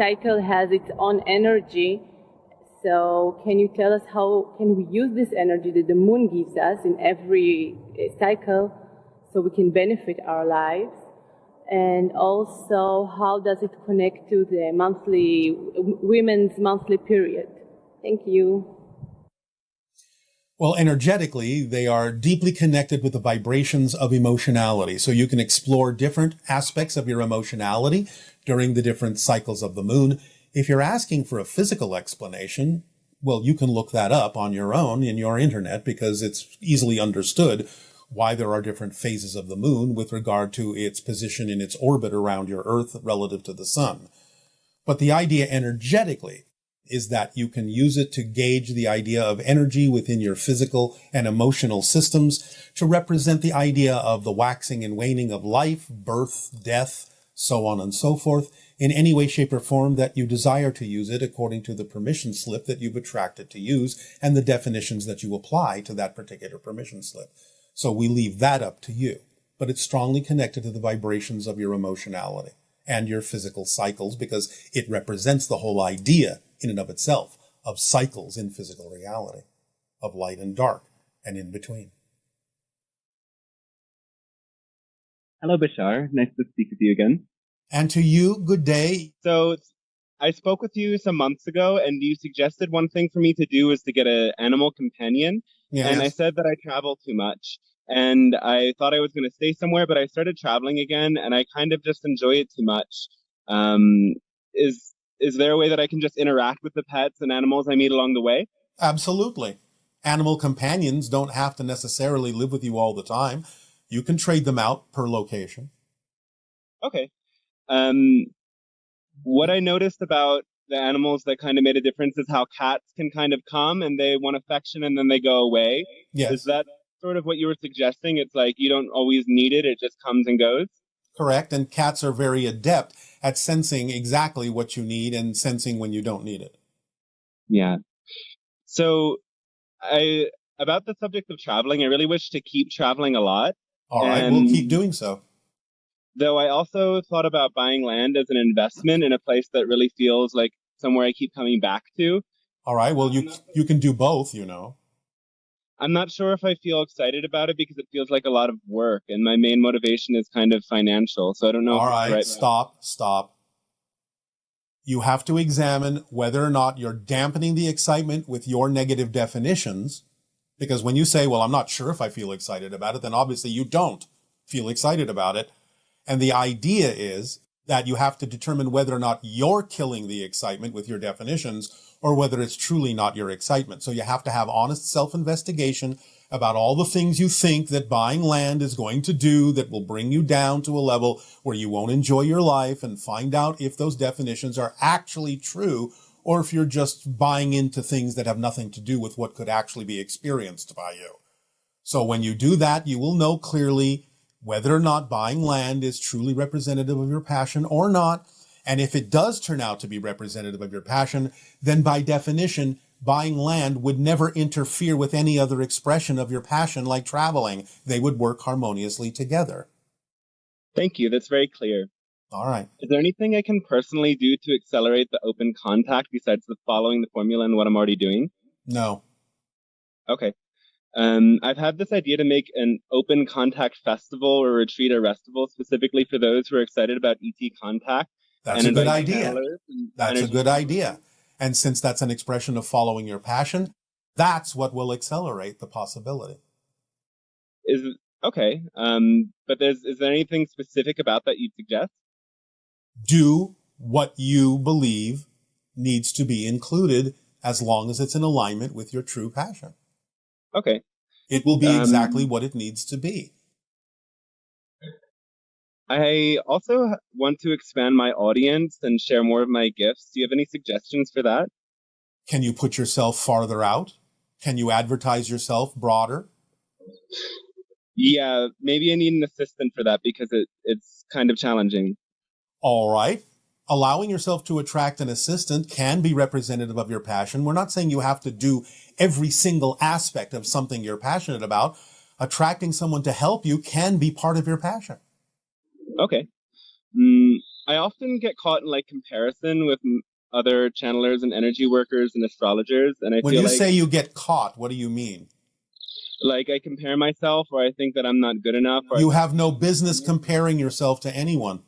cycle has its own energy. So can you tell us how can we use this energy that the moon gives us in every cycle so we can benefit our lives? And also, how does it connect to the women's monthly period? Thank you. Well, energetically, they are deeply connected with the vibrations of emotionality. So you can explore different aspects of your emotionality during the different cycles of the moon. If you're asking for a physical explanation, well, you can look that up on your own in your internet because it's easily understood why there are different phases of the moon with regard to its position in its orbit around your Earth relative to the sun. But the idea energetically is that you can use it to gauge the idea of energy within your physical and emotional systems to represent the idea of the waxing and waning of life, birth, death, so on and so forth, in any way, shape, or form that you desire to use it according to the permission slip that you've attracted to use and the definitions that you apply to that particular permission slip. So we leave that up to you, but it's strongly connected to the vibrations of your emotionality and your physical cycles because it represents the whole idea in and of itself of cycles in physical reality, of light and dark and in between. Hello, Bashar. Nice to speak with you again. And to you, good day. So I spoke with you some months ago, and you suggested one thing for me to do is to get an animal companion. Yes. And I said that I travel too much. And I thought I was going to stay somewhere, but I started traveling again, and I kind of just enjoy it too much. Is there a way that I can just interact with the pets and animals I meet along the way? Absolutely. Animal companions don't have to necessarily live with you all the time. You can trade them out per location. Okay. What I noticed about the animals that kind of made a difference is how cats can kind of come and they want affection and then they go away. Yes. Is that sort of what you were suggesting? It's like you don't always need it. It just comes and goes. Correct. And cats are very adept at sensing exactly what you need and sensing when you don't need it. Yeah. So about the subject of traveling, I really wish to keep traveling a lot. All right. We'll keep doing so. Though I also thought about buying land as an investment in a place that really feels like somewhere I keep coming back to. All right. Well, you can do both, you know. I'm not sure if I feel excited about it because it feels like a lot of work and my main motivation is kind of financial. So I don't know. All right. Stop. You have to examine whether or not you're dampening the excitement with your negative definitions. Because when you say, well, I'm not sure if I feel excited about it, then obviously you don't feel excited about it. And the idea is that you have to determine whether or not you're killing the excitement with your definitions or whether it's truly not your excitement. So you have to have honest self-investigation about all the things you think that buying land is going to do that will bring you down to a level where you won't enjoy your life, and find out if those definitions are actually true or if you're just buying into things that have nothing to do with what could actually be experienced by you. So when you do that, you will know clearly whether or not buying land is truly representative of your passion or not. And if it does turn out to be representative of your passion, then by definition, buying land would never interfere with any other expression of your passion like traveling. They would work harmoniously together. Thank you. That's very clear. All right. Is there anything I can personally do to accelerate the open contact besides following the formula and what I'm already doing? No. Okay. I've had this idea to make an open contact festival or retreat or restival specifically for those who are excited about ET contact. That's a good idea. That's a good idea. And since that's an expression of following your passion, that's what will accelerate the possibility. Okay. But is there anything specific about that you'd suggest? Do what you believe needs to be included as long as it's in alignment with your true passion. Okay. It will be exactly what it needs to be. I also want to expand my audience and share more of my gifts. Do you have any suggestions for that? Can you put yourself farther out? Can you advertise yourself broader? Yeah, maybe I need an assistant for that because it's kind of challenging. All right. Allowing yourself to attract an assistant can be representative of your passion. We're not saying you have to do every single aspect of something you're passionate about. Attracting someone to help you can be part of your passion. Okay. I often get caught in like comparison with other channelers and energy workers and astrologers, and I When feel you like say you get caught, what do you mean? I compare myself, or I think that I'm not good enough, or You have no business comparing yourself to anyone.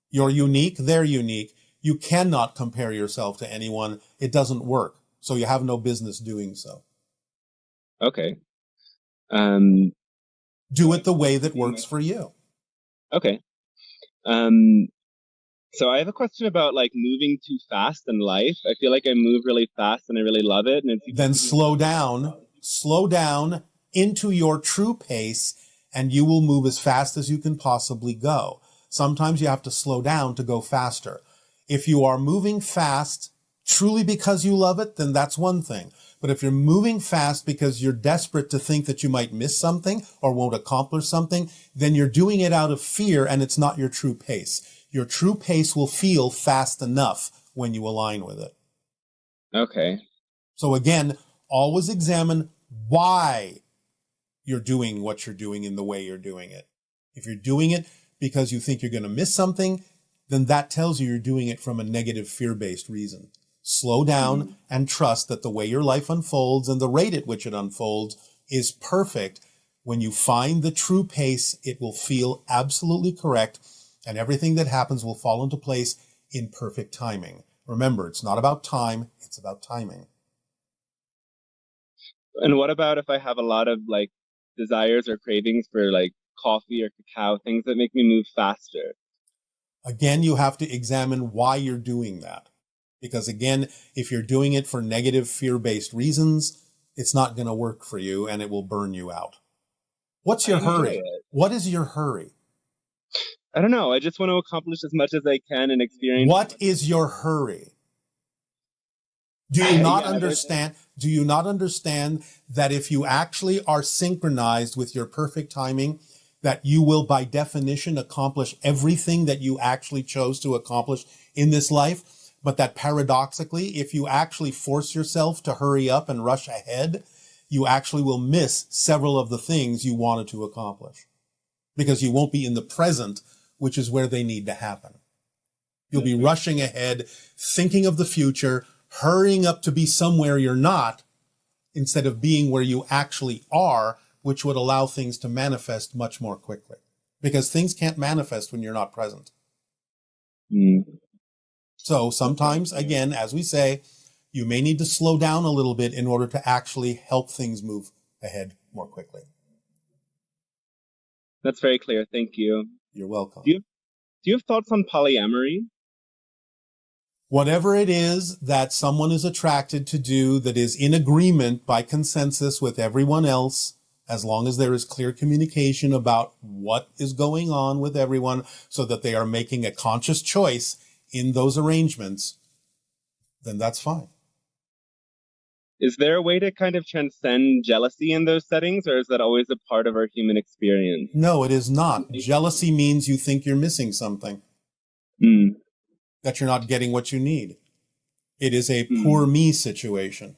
You're unique, they're unique. You cannot compare yourself to anyone. It doesn't work. So you have no business doing so. okay. Do it the way that works for you. Okay. So I have a question about like moving too fast in life. I feel like I move really fast and I really love it. And Then slow down into your true pace, and you will move as fast as you can possibly go. Sometimes you have to slow down to go faster. If you are moving fast truly because you love it, then that's one thing. But if you're moving fast because you're desperate to think that you might miss something or won't accomplish something, then you're doing it out of fear, and it's not your true pace. Your true pace will feel fast enough when you align with it. Okay. So again, always examine why you're doing what you're doing in the way you're doing it. If you're doing it because you think you're going to miss something, then that tells you you're doing it from a negative fear-based reason. Slow down and trust that the way your life unfolds and the rate at which it unfolds is perfect. When you find the true pace, it will feel absolutely correct, and everything that happens will fall into place in perfect timing. Remember, it's not about time, it's about timing. And what about if I have a lot of like desires or cravings for like coffee or cacao, things that make me move faster? Again, you have to examine why you're doing that. Because again, if you're doing it for negative fear-based reasons, it's not going to work for you and it will burn you out. What's your hurry? What is your hurry? I don't know. I just want to accomplish as much as I can and experience. What is your hurry? Do you not understand? Do you not understand that if you actually are synchronized with your perfect timing, that you will by definition accomplish everything that you actually chose to accomplish in this life? But that paradoxically, if you actually force yourself to hurry up and rush ahead, you actually will miss several of the things you wanted to accomplish because you won't be in the present, which is where they need to happen. You'll be rushing ahead, thinking of the future, hurrying up to be somewhere you're not, instead of being where you actually are, which would allow things to manifest much more quickly. Because things can't manifest when you're not present. So sometimes, again, as we say, you may need to slow down a little bit in order to actually help things move ahead more quickly. That's very clear. Thank you. You're welcome. Do you have thoughts on polyamory? Whatever it is that someone is attracted to do that is in agreement by consensus with everyone else, as long as there is clear communication about what is going on with everyone so that they are making a conscious choice in those arrangements, then that's fine. Is there a way to kind of transcend jealousy in those settings, or is that always a part of our human experience? No, it is not. Jealousy means you think you're missing something, that you're not getting what you need. It is a poor me situation.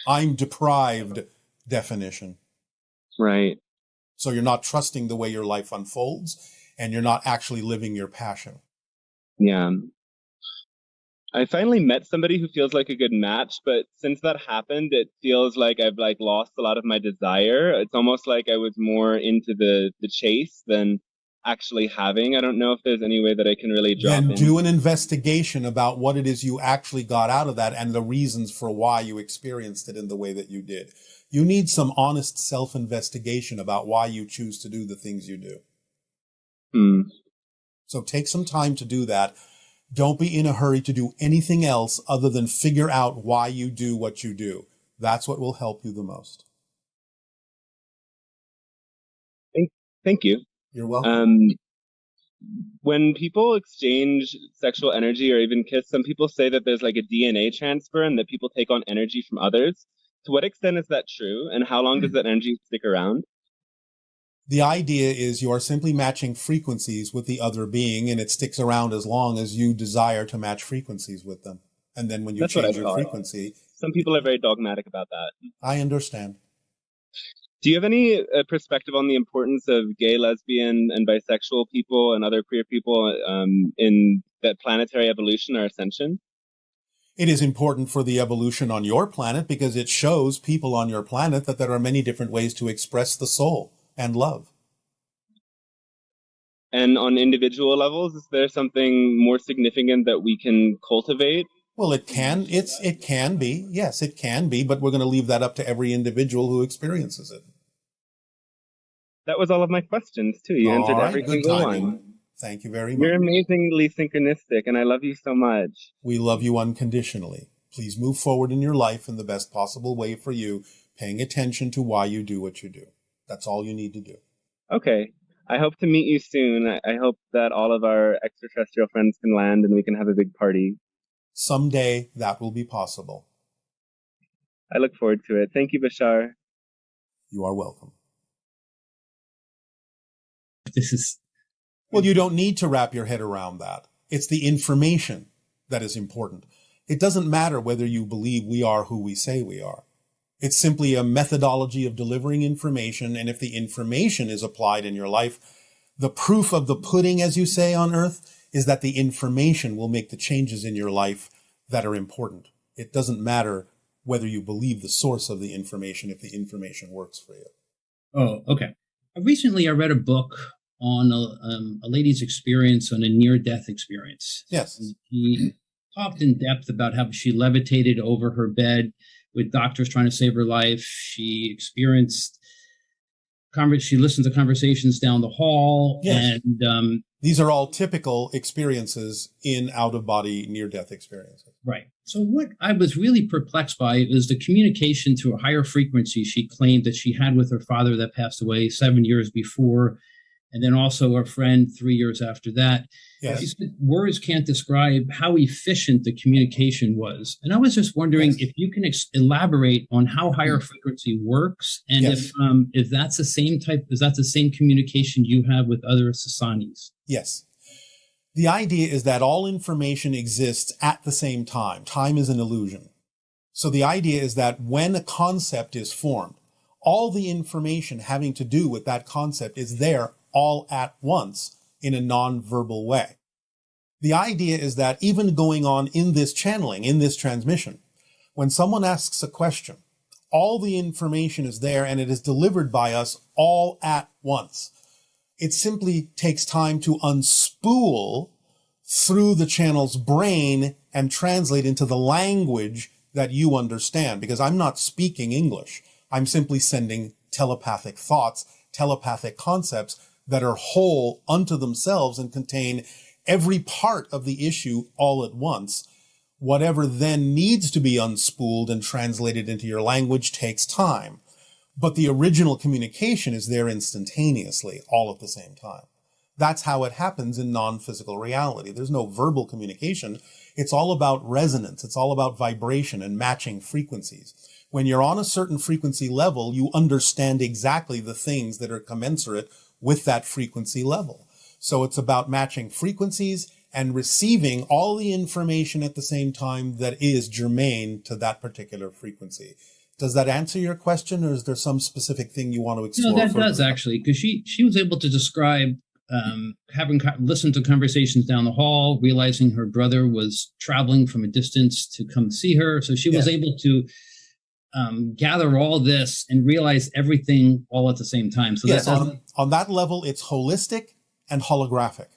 I'm deprived definition. Right. So you're not trusting the way your life unfolds, and you're not actually living your passion. Yeah. I finally met somebody who feels like a good match, but since that happened, it feels like I've like lost a lot of my desire. It's almost like I was more into the chase than actually having. I don't know if there's any way that I can really drop in. Then do an investigation about what it is you actually got out of that and the reasons for why you experienced it in the way that you did. You need some honest self-investigation about why you choose to do the things you do. So take some time to do that. Don't be in a hurry to do anything else other than figure out why you do what you do. That's what will help you the most. Thank you. You're welcome. When people exchange sexual energy or even kiss, some people say that there's like a DNA transfer and that people take on energy from others. To what extent is that true? And how long does that energy stick around? The idea is you are simply matching frequencies with the other being, and it sticks around as long as you desire to match frequencies with them. And then when you change your frequency... Some people are very dogmatic about that. I understand. Do you have any perspective on the importance of gay, lesbian, and bisexual people and other queer people in that planetary evolution or ascension? It is important for the evolution on your planet because it shows people on your planet that there are many different ways to express the soul and love. And on individual levels, is there something more significant that we can cultivate? Well, it can be. Yes, it can be, but we're going to leave that up to every individual who experiences it. That was all of my questions, too. You answered every single one. Thank you very much. You're amazingly synchronistic, and I love you so much. We love you unconditionally. Please move forward in your life in the best possible way for you, paying attention to why you do what you do. That's all you need to do. Okay. I hope to meet you soon. I hope that all of our extraterrestrial friends can land and we can have a big party. Someday that will be possible. I look forward to it. Thank you, Bashar. You are welcome. Well, you don't need to wrap your head around that. It's the information that is important. It doesn't matter whether you believe we are who we say we are. It's simply a methodology of delivering information, and if the information is applied in your life, the proof of the pudding, as you say on Earth, is that the information will make the changes in your life that are important. It doesn't matter whether you believe the source of the information if the information works for you. Oh, okay. Recently, I read a book on a lady's experience on a near-death experience. Yes. She talked in depth about how she levitated over her bed with doctors trying to save her life. She experienced, she listened to conversations down the hall. Yes. And these are all typical experiences in out-of-body near-death experiences. Right. So what I was really perplexed by is the communication to a higher frequency she claimed that she had with her father that passed away 7 years before, and then also a friend 3 years after that. Yes. She said words can't describe how efficient the communication was. And I was just wondering if you can elaborate on how higher frequency works, and if that's the same type, is that the same communication you have with other Sasanis? Yes. The idea is that all information exists at the same time. Time is an illusion. So the idea is that when a concept is formed, all the information having to do with that concept is there all at once in a non-verbal way. The idea is that even going on in this channeling, in this transmission, when someone asks a question, all the information is there and it is delivered by us all at once. It simply takes time to unspool through the channel's brain and translate into the language that you understand, because I'm not speaking English. I'm simply sending telepathic thoughts, telepathic concepts that are whole unto themselves and contain every part of the issue all at once. Whatever then needs to be unspooled and translated into your language takes time. But the original communication is there instantaneously, all at the same time. That's how it happens in non-physical reality. There's no verbal communication. It's all about resonance. It's all about vibration and matching frequencies. When you're on a certain frequency level, you understand exactly the things that are commensurate with that frequency level. So it's about matching frequencies and receiving all the information at the same time that is germane to that particular frequency. Does that answer your question, or is there some specific thing you want to explore? No, that does, actually, because she was able to describe having listened to conversations down the hall, realizing her brother was traveling from a distance to come see her. So she was able to gather all this and realize everything all at the same time. So yes, on that level, it's holistic and holographic.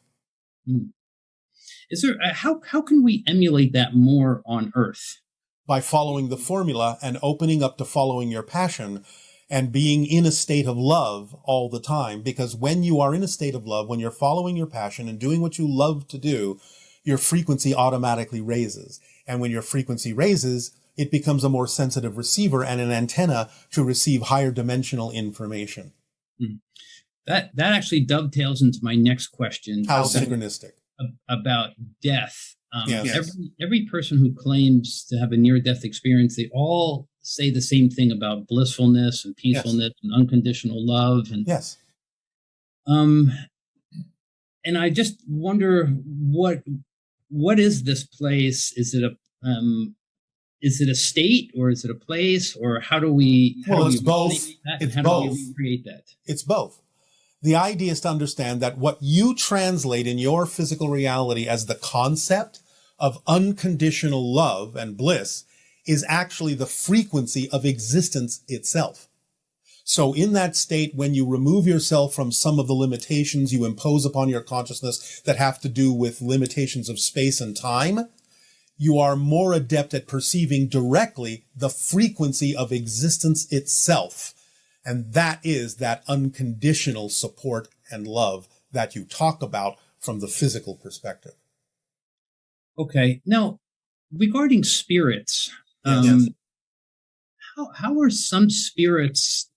Is there how can we emulate that more on Earth? By following the formula and opening up to following your passion and being in a state of love all the time. Because when you are in a state of love, when you're following your passion and doing what you love to do, your frequency automatically raises. And when your frequency raises, it becomes a more sensitive receiver and an antenna to receive higher dimensional information. That actually dovetails into my next question. How synchronistic. About death. Every person who claims to have a near-death experience, they all say the same thing about blissfulness and peacefulness and unconditional love. And and I just wonder what is this place? Is it is it a state or is it a place, or how do we it's both. It's how do we create that? It's both. The idea is to understand that what you translate in your physical reality as the concept of unconditional love and bliss is actually the frequency of existence itself. So in that state, when you remove yourself from some of the limitations you impose upon your consciousness that have to do with limitations of space and time, you are more adept at perceiving directly the frequency of existence itself. And that is that unconditional support and love that you talk about from the physical perspective. Okay. Now, regarding spirits, Yes. how are some spirits,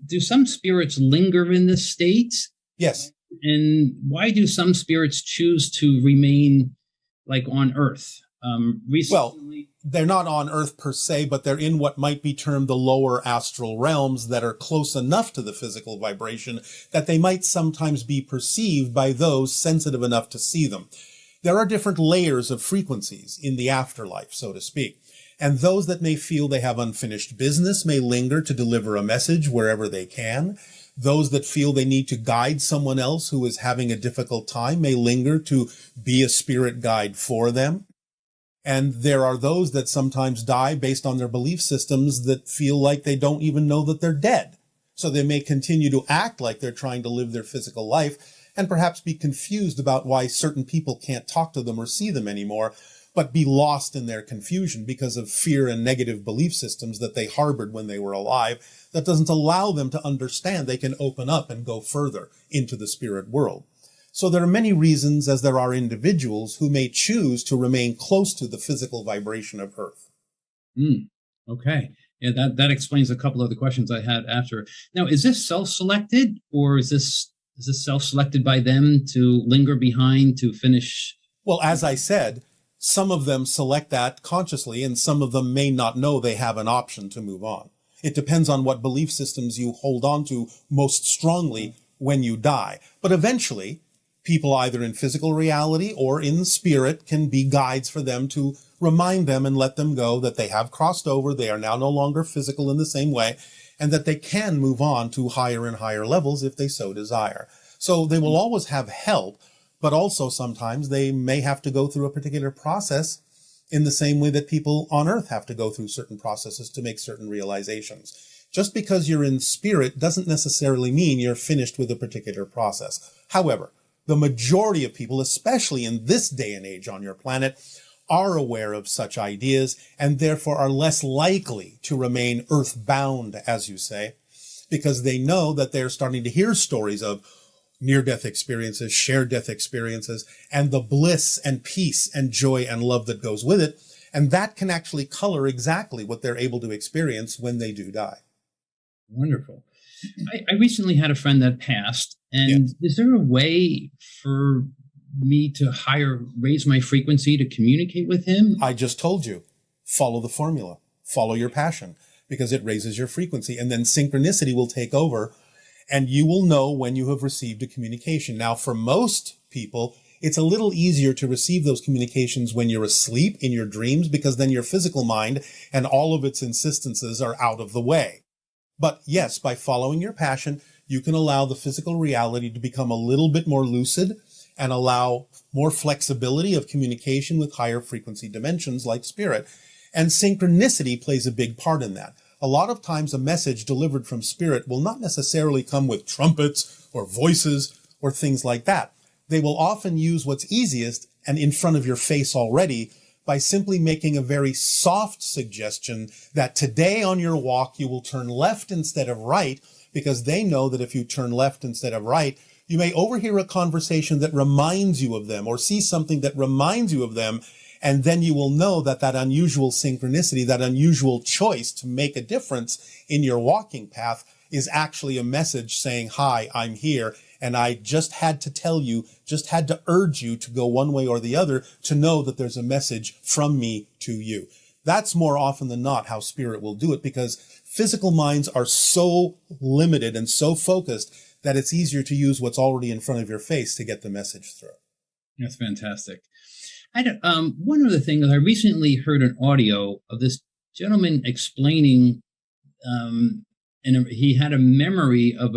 do some spirits linger in this state? Yes. And why do some spirits choose to remain like on Earth? Recently, they're not on Earth per se, but they're in what might be termed the lower astral realms that are close enough to the physical vibration that they might sometimes be perceived by those sensitive enough to see them. There are different layers of frequencies in the afterlife, so to speak. And those that may feel they have unfinished business may linger to deliver a message wherever they can. Those that feel they need to guide someone else who is having a difficult time may linger to be a spirit guide for them. And there are those that sometimes die based on their belief systems that feel like they don't even know that they're dead. So they may continue to act like they're trying to live their physical life and perhaps be confused about why certain people can't talk to them or see them anymore, but be lost in their confusion because of fear and negative belief systems that they harbored when they were alive that doesn't allow them to understand they can open up and go further into the spirit world. So there are many reasons, as there are individuals who may choose to remain close to the physical vibration of Earth. Okay. Yeah, that explains a couple of the questions I had after. Now, is this self-selected, or is this self-selected by them to linger behind to finish? Well, as I said, some of them select that consciously, and some of them may not know they have an option to move on. It depends on what belief systems you hold on to most strongly when you die. But eventually, people either in physical reality or in spirit can be guides for them to remind them and let them go that they have crossed over, they are now no longer physical in the same way, and that they can move on to higher and higher levels if they so desire. So they will always have help, but also sometimes they may have to go through a particular process in the same way that people on Earth have to go through certain processes to make certain realizations. Just because you're in spirit doesn't necessarily mean you're finished with a particular process. However, the majority of people, especially in this day and age on your planet, are aware of such ideas and therefore are less likely to remain earthbound, as you say, because they know that they're starting to hear stories of near-death experiences, shared death experiences, and the bliss and peace and joy and love that goes with it. And that can actually color exactly what they're able to experience when they do die. Wonderful. I recently had a friend that passed, and Yes. Is there a way for me to raise my frequency to communicate with him? I just told you, follow the formula, follow your passion, because it raises your frequency, and then synchronicity will take over, and you will know when you have received a communication. Now, for most people, it's a little easier to receive those communications when you're asleep in your dreams, because then your physical mind and all of its insistences are out of the way. But yes, by following your passion, you can allow the physical reality to become a little bit more lucid and allow more flexibility of communication with higher frequency dimensions like spirit. And synchronicity plays a big part in that. A lot of times a message delivered from spirit will not necessarily come with trumpets or voices or things like that. They will often use what's easiest and in front of your face already by simply making a very soft suggestion that today on your walk you will turn left instead of right, because they know that if you turn left instead of right, you may overhear a conversation that reminds you of them or see something that reminds you of them, and then you will know that that unusual synchronicity, that unusual choice to make a difference in your walking path is actually a message saying, hi, I'm here. And I just had to tell you, just had to urge you to go one way or the other to know that there's a message from me to you. That's more often than not how spirit will do it, because physical minds are so limited and so focused that it's easier to use what's already in front of your face to get the message through. That's fantastic. One other thing is I recently heard an audio of this gentleman explaining, and he had a memory of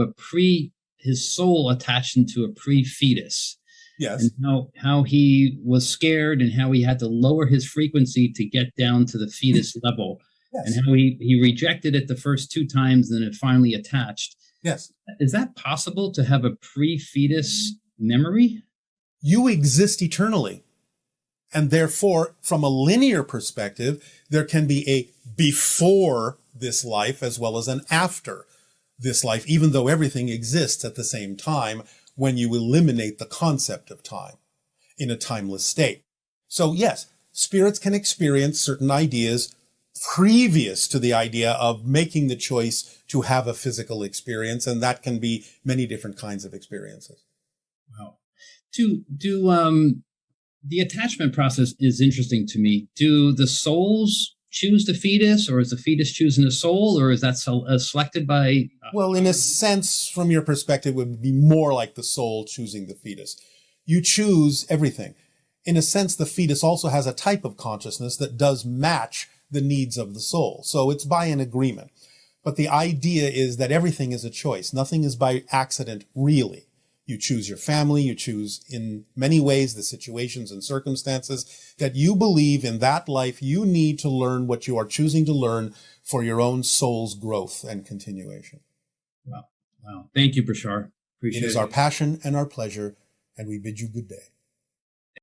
his soul attached into a pre-fetus. Yes. And how he was scared and how he had to lower his frequency to get down to the fetus level. Yes. And how he rejected it the first 2 times, then it finally attached. Yes. Is that possible to have a pre-fetus memory? You exist eternally. And therefore, from a linear perspective, there can be a before this life as well as an after this life, even though everything exists at the same time when you eliminate the concept of time in a timeless state. So yes, spirits can experience certain ideas previous to the idea of making the choice to have a physical experience, and that can be many different kinds of experiences. Wow. The attachment process is interesting to me. Do the souls choose the fetus, or is the fetus choosing the soul, or is that selected by... Well, in a sense, from your perspective, it would be more like the soul choosing the fetus. You choose everything. In a sense, the fetus also has a type of consciousness that does match the needs of the soul. So it's by an agreement. But the idea is that everything is a choice. Nothing is by accident, really. You choose your family, you choose in many ways the situations and circumstances that you believe in that life you need to learn what you are choosing to learn for your own soul's growth and continuation. Wow. Thank you, Bashar. Appreciate it. It is our passion and our pleasure, and we bid you good day.